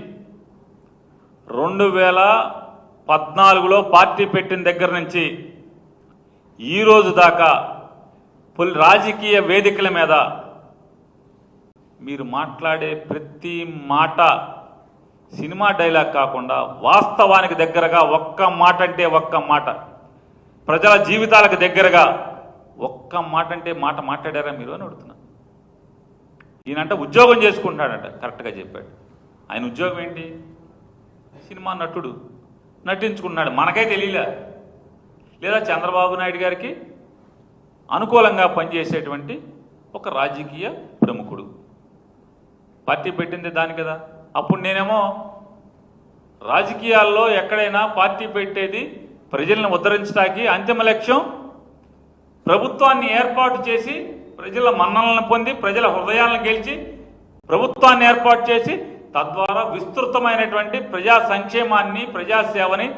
2014లో పార్టీ పెట్టిన దగ్గర నుంచి ఈ రోజు దాకా రాజకీయ వేదికల మీద మీరు మాట్లాడే ప్రతి మాట సినిమా డైలాగ్ కాకుండా వాస్తవానికి దగ్గరగా, ఒక్క మాట అంటే ఒక్క మాట, ప్రజల జీవితాలకు దగ్గరగా ఒక్క మాట అంటే మాట మాట్లాడారా మీరు అని అడుగుతున్నా. ఈయనంట ఉద్యోగం చేసుకుంటాడంట, కరెక్ట్గా చెప్పాడు. ఆయన ఉద్యోగం ఏంటి? సినిమా నటుడు, నటించుకున్నాడు, మనకే తెలియలే. లేదా చంద్రబాబు నాయుడు గారికి అనుకూలంగా పనిచేసేటువంటి ఒక రాజకీయ ప్రముఖుడు. పార్టీ పెట్టింది దాని కదా. అప్పుడు నేనేమో రాజకీయాల్లో ఎక్కడైనా పార్టీ పెట్టేది ప్రజలను ఉద్ధరించడానికి, అంతిమ లక్ష్యం ప్రభుత్వాన్ని ఏర్పాటు చేసి ప్రజల మన్ననలను పొంది ప్రజల హృదయాలను గెలిచి ప్రభుత్వాన్ని ఏర్పాటు చేసి తద్వారా విస్తృతమైనటువంటి ప్రజా సంక్షేమాన్ని, ప్రజాసేవని,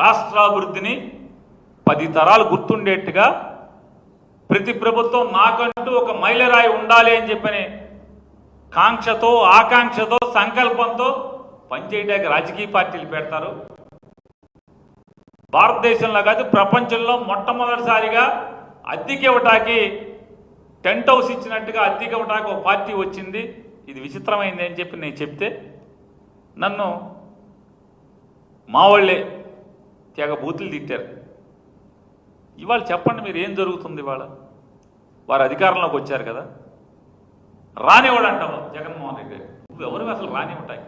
రాష్ట్రాభివృద్ధిని 10 తరాలు గుర్తుండేట్టుగా ప్రతి ప్రభుత్వం నాకంటూ ఒక మైలురాయి ఉండాలి అని చెప్పని కాంక్షతో, ఆకాంక్షతో, సంకల్పంతో పనిచేయడానికి రాజకీయ పార్టీలు పెడతారు. భారతదేశంలో కాదు ప్రపంచంలో మొట్టమొదటిసారిగా అద్దెకి ఇవ్వటానికి టెంట్ హౌస్ ఇచ్చినట్టుగా అద్దెకి ఇవ్వటానికి ఒక పార్టీ వచ్చింది. ఇది విచిత్రమైంది అని చెప్పి నేను చెప్తే నన్ను మా వాళ్ళే తెగ బూతులు తిట్టారు. ఇవాళ చెప్పండి మీరు, ఏం జరుగుతుంది? ఇవాళ వారు అధికారంలోకి వచ్చారు కదా, రానివాడు అంటావు జగన్మోహన్ రెడ్డి. నువ్వెవరివి అసలు రానివ్వటాయి?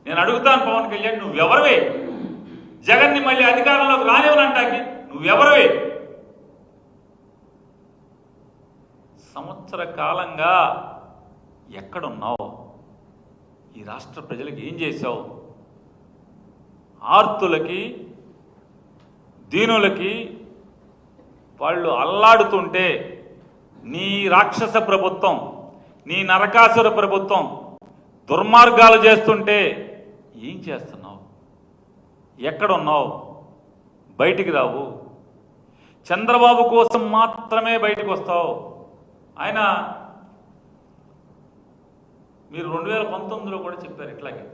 నేను అడుగుతాను పవన్ కళ్యాణ్, నువ్వెవరివే జగన్ని మళ్ళీ అధికారంలోకి రానివ్వనంటాకి? నువ్వెవరివే? సంవత్సర కాలంగా ఎక్కడున్నావు? ఈ రాష్ట్ర ప్రజలకు ఏం చేశావు? ఆర్తులకి, దీనులకి వాళ్ళు అల్లాడుతుంటే నీ రాక్షస ప్రభుత్వం, నీ నరకాసుర ప్రభుత్వం దుర్మార్గాలు చేస్తుంటే ఏం చేస్తున్నావు? ఎక్కడున్నావు? బయటికి రావు. చంద్రబాబు కోసం మాత్రమే బయటకు వస్తావు. ఆయన మీరు 2019లో కూడా చెప్పారు ఇట్లాగే,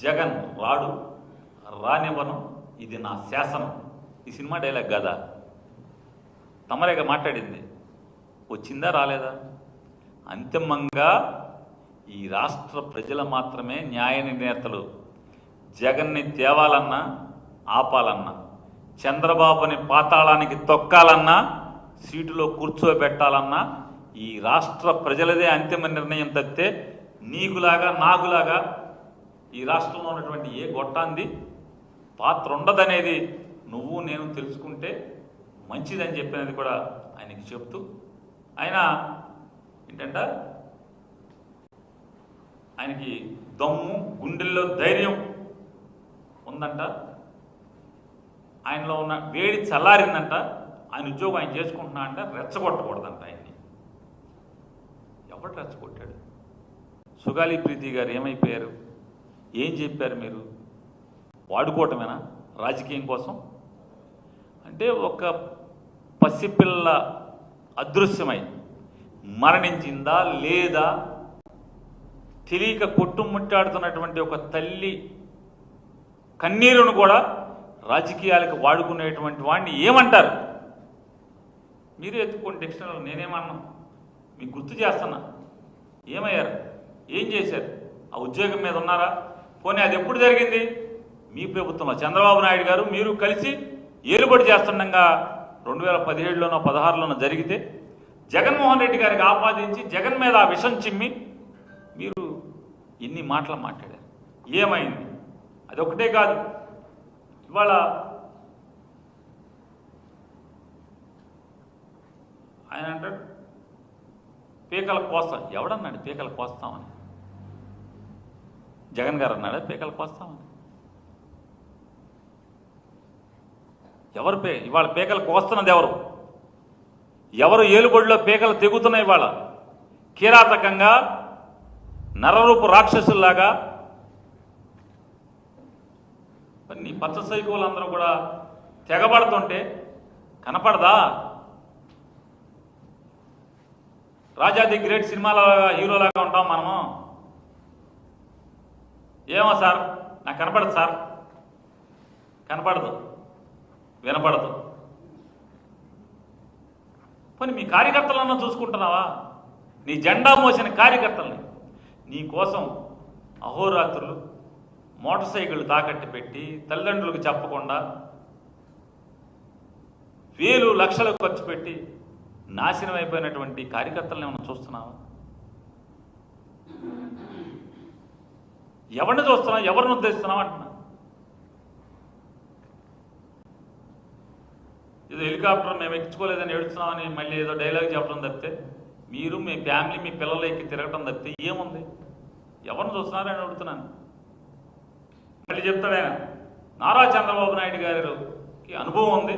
జగన్ రాడు, రానివ్వను, ఇది నా శాసనం. ఈ సినిమా డైలాగ్ కదా, తమరేగా మాట్లాడింది. వచ్చిందా రాలేదా? అంతిమంగా ఈ రాష్ట్ర ప్రజలు మాత్రమే న్యాయ నిర్ణేతలు. జగన్ని తేవాలన్నా, ఆపాలన్నా, చంద్రబాబుని పాతాళానికి తొక్కాలన్నా, సీటులో కూర్చోబెట్టాలన్నా ఈ రాష్ట్ర ప్రజలదే అంతిమ నిర్ణయం తప్పితే నీకులాగా, నాకులాగా ఈ రాష్ట్రంలో ఉన్నటువంటి ఏ గొట్టాంది పాత్ర ఉండదనేది నువ్వు నేను తెలుసుకుంటే మంచిదని చెప్పినది కూడా ఆయనకి చెప్తూ, ఆయన ఏంటంట, ఆయనకి దమ్ము, గుండెల్లో ధైర్యం ఉందంట, ఆయనలో ఉన్న వేడి చల్లారిందంట, ఆయన ఉద్యోగం ఆయన చేసుకుంటున్నా అంట, రెచ్చగొట్టకూడదంట ఆయన్ని. ఎవరు రెచ్చగొట్టాడు? సుగాలి ప్రీతి గారు ఏమైపోయారు? ఏం చెప్పారు మీరు? వాడుకోవటమేనా రాజకీయం కోసం? అంటే ఒక పసిపిల్ల అదృశ్యమై మరణించిందా లేదా తెలియక కొట్టుముట్టాడుతున్నటువంటి ఒక తల్లి కన్నీరును కూడా రాజకీయాలకు వాడుకునేటువంటి వాడిని ఏమంటారు? మీరే ఎత్తుకోండి డిక్షనరీలో, నేనేమన్నా మీకు గుర్తు చేస్తున్నా. ఏమయ్యారు? ఏం చేశారు? ఆ ఉద్యోగం మీద ఉన్నారా? పోనీ అది ఎప్పుడు జరిగింది? మీ ప్రభుత్వంలో చంద్రబాబు నాయుడు గారు మీరు కలిసి ఏలుబడి చేస్తుండగా 2017లోనో 16లోనో జరిగితే జగన్మోహన్ రెడ్డి గారికి ఆపాదించి జగన్ మీద ఆ విషం చిమ్మి మీరు ఇన్ని మాటలు మాట్లాడారు. ఏమైంది? అది ఒకటే కాదు, ఇవాళ ఆయన అంటాడు పీకల కోస్తాం. ఎవడన్నాడు పీకల కోస్తామని? జగన్ గారు అన్నాడా పీకల కోస్తామని? ఎవరు ఇవాళ పీకలు కోస్తున్నది ఎవరు? ఎవరు ఏలుబడిలో పీకలు తెగుతున్నాయి? ఇవాళ కిరాతకంగా నరరూపు రాక్షసుల్లాగా నీ పచ్చ సైకోలందరూ కూడా తెగబడుతుంటే కనపడదా? రాజా ది గ్రేట్ సినిమాల హీరోలాగా ఉంటాం మనము. ఏమో సార్, నాకు కనపడదు సార్, కనపడదు, వినపడదు. పోనీ మీ కార్యకర్తలన్నా చూసుకుంటున్నావా? నీ జెండా మోసిన కార్యకర్తల్ని నీ కోసం అహోరాత్రులు మోటార్ సైకిళ్ళు తాకట్టు పెట్టి తల్లిదండ్రులకు చెప్పకుండా వేలు లక్షలు ఖర్చు పెట్టి నాశనం అయిపోయినటువంటి కార్యకర్తలను ఏమన్నా చూస్తున్నావా? ఎవరిని చూస్తున్నావు? ఎవరిని ఉద్దేశిస్తున్నావు అంటున్నా. ఏదో హెలికాప్టర్ మేము ఎక్కించుకోలేదని ఏడుస్తున్నామని మళ్ళీ ఏదో డైలాగ్ చెప్పడం తప్పితే, మీరు మీ ఫ్యామిలీ మీ పిల్లలు ఎక్కి తిరగటం తప్పితే ఏముంది? ఎవరిని చూస్తున్నారని అడుగుతున్నాను. మళ్ళీ చెప్తాడు ఆయన, నారా చంద్రబాబు నాయుడు గారికి అనుభవం ఉంది,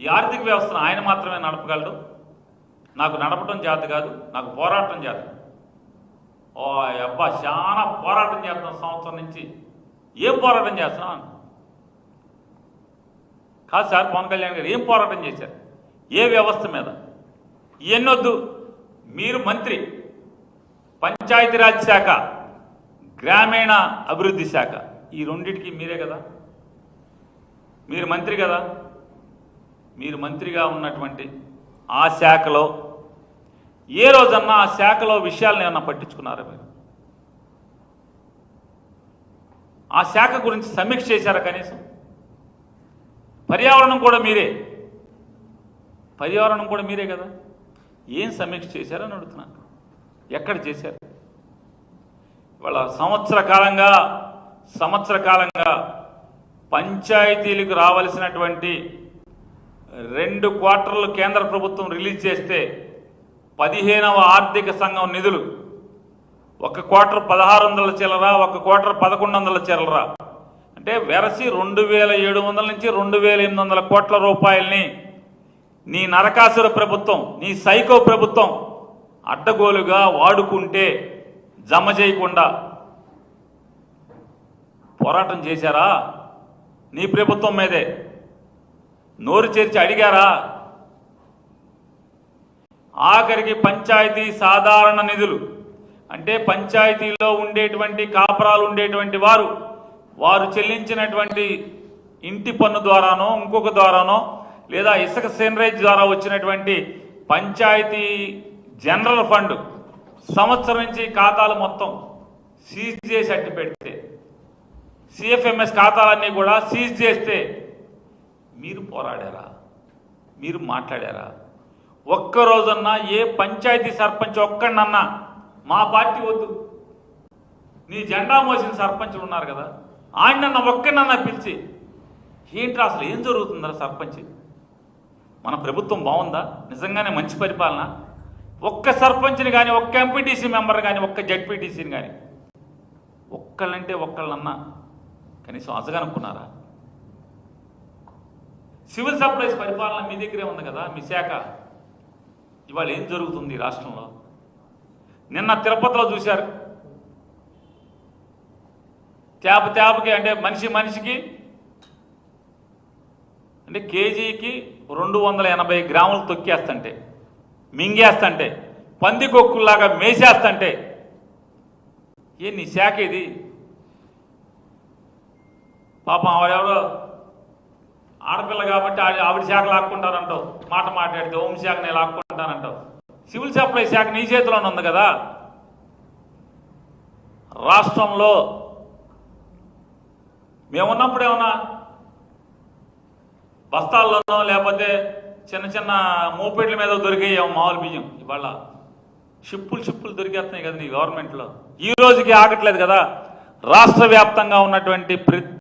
ఈ ఆర్థిక వ్యవస్థను ఆయన మాత్రమే నడపగలడు, నాకు నడపటం చేత కాదు, నాకు పోరాటం చేత. ఓ అబ్బా, చాలా పోరాటం చేస్తున్నాం సంవత్సరం నుంచి. ఏం పోరాటం చేస్తున్నాం? కాదు సార్, పవన్ కళ్యాణ్ గారు ఏం పోరాటం చేశారు? ఏ వ్యవస్థ మీద? ఎన్నొద్దు, మీరు మంత్రి, పంచాయతీరాజ్ శాఖ, గ్రామీణ అభివృద్ధి శాఖ, ఈ రెండింటికి మీరే కదా, మీరు మంత్రి కదా. మీరు మంత్రిగా ఉన్నటువంటి ఆ శాఖలో ఏ రోజన్నా ఆ శాఖలో విషయాలను ఏమన్నా పట్టించుకున్నారా మీరు? ఆ శాఖ గురించి సమీక్ష చేశారా కనీసం? పర్యావరణం కూడా మీరే కదా. ఏం సమీక్ష చేశారని అడుగుతున్నాను. ఎక్కడ చేశారు? ఇవాళ సంవత్సర కాలంగా పంచాయతీలకు రావాల్సినటువంటి 2 క్వార్టర్లు కేంద్ర ప్రభుత్వం రిలీజ్ చేస్తే 15వ ఆర్థిక సంఘం నిధులు 1 క్వార్టర్ 1600 చిల్లర, 1 క్వార్టర్ 1100 చిల్లర, అంటే వెరసి 2700 నుంచి 2800 కోట్ల రూపాయల్ని నీ నరకాసుర ప్రభుత్వం, నీ సైకో ప్రభుత్వం అడ్డగోలుగా వాడుకుంటే జమ చేయకుండా పోరాటం చేశారా? నీ ప్రభుత్వం మీదే నోరు చేర్చి అడిగారా? ఆఖరికి పంచాయతీ సాధారణ నిధులు అంటే పంచాయతీలో ఉండేటువంటి కాపరాలు ఉండేటువంటి వారు చెల్లించినటువంటి ఇంటి పన్ను ద్వారానో ఇంకొక ద్వారానో లేదా ఇసుక సేనరేజ్ ద్వారా వచ్చినటువంటి పంచాయతీ జనరల్ ఫండ్ సంవత్సరం నుంచి ఖాతాలు మొత్తం సీజ్ చేసి అట్టి పెడితే, సిఎఫ్ఎంఎస్ ఖాతాలన్నీ కూడా సీజ్ చేస్తే మీరు పోరాడారా? మీరు మాట్లాడారా? ఒక్కరోజన్నా ఏ పంచాయతీ సర్పంచ్ ఒక్కడన్నా మా పార్టీ వద్దు, నీ జెండా మోసిన సర్పంచులు ఉన్నారు కదా, ఆయనన్నా ఒక్కడన్నా పిలిచి ఏంట్రా అసలు ఏం జరుగుతుందా సర్పంచ్, మన ప్రభుత్వం బాగుందా, నిజంగానే మంచి పరిపాలన, ఒక్క సర్పంచ్ని కానీ ఒక్క ఎంపీటీసీ మెంబర్ కానీ ఒక్క జడ్పీటీసీని కానీ ఒక్కళ్ళంటే ఒక్కళ్ళన్నా కనీసం అసగనుకున్నారా? సివిల్ సప్లైస్ పరిపాలన మీ దగ్గరే ఉంది కదా, మీ శాఖ. ఇవాళ ఏం జరుగుతుంది రాష్ట్రంలో? నిన్న తిరుపతిలో చూశారు, తేపకి అంటే మనిషికి అంటే కేజీకి 280 గ్రాములు తొక్కేస్తుంటే మింగేస్తుంటే పందికొక్కుల్లాగా మేసేస్తంటే ఏ నీ శాఖ ఇది? పాపం ఆవిడెవరో ఆడపిల్ల కాబట్టి ఆవిడ శాఖ లాక్కుంటానంటావు, మాట మాట్లాడితే హోంశాఖ నేను లాక్కుంటానంటావు. సివిల్ సప్లై శాఖ నీ చేతిలోనే ఉంది కదా. రాష్ట్రంలో మేమున్నప్పుడు ఏమన్నా బస్తాల్లోనో లేకపోతే చిన్న చిన్న మోపెడ్ల మీద దొరికేయం మామూలు బియ్యం. ఇవాళ షిప్పులు దొరికేస్తున్నాయి కదా నీ గవర్నమెంట్లో. ఈ రోజుకి ఆగట్లేదు కదా. రాష్ట్ర వ్యాప్తంగా ఉన్నటువంటి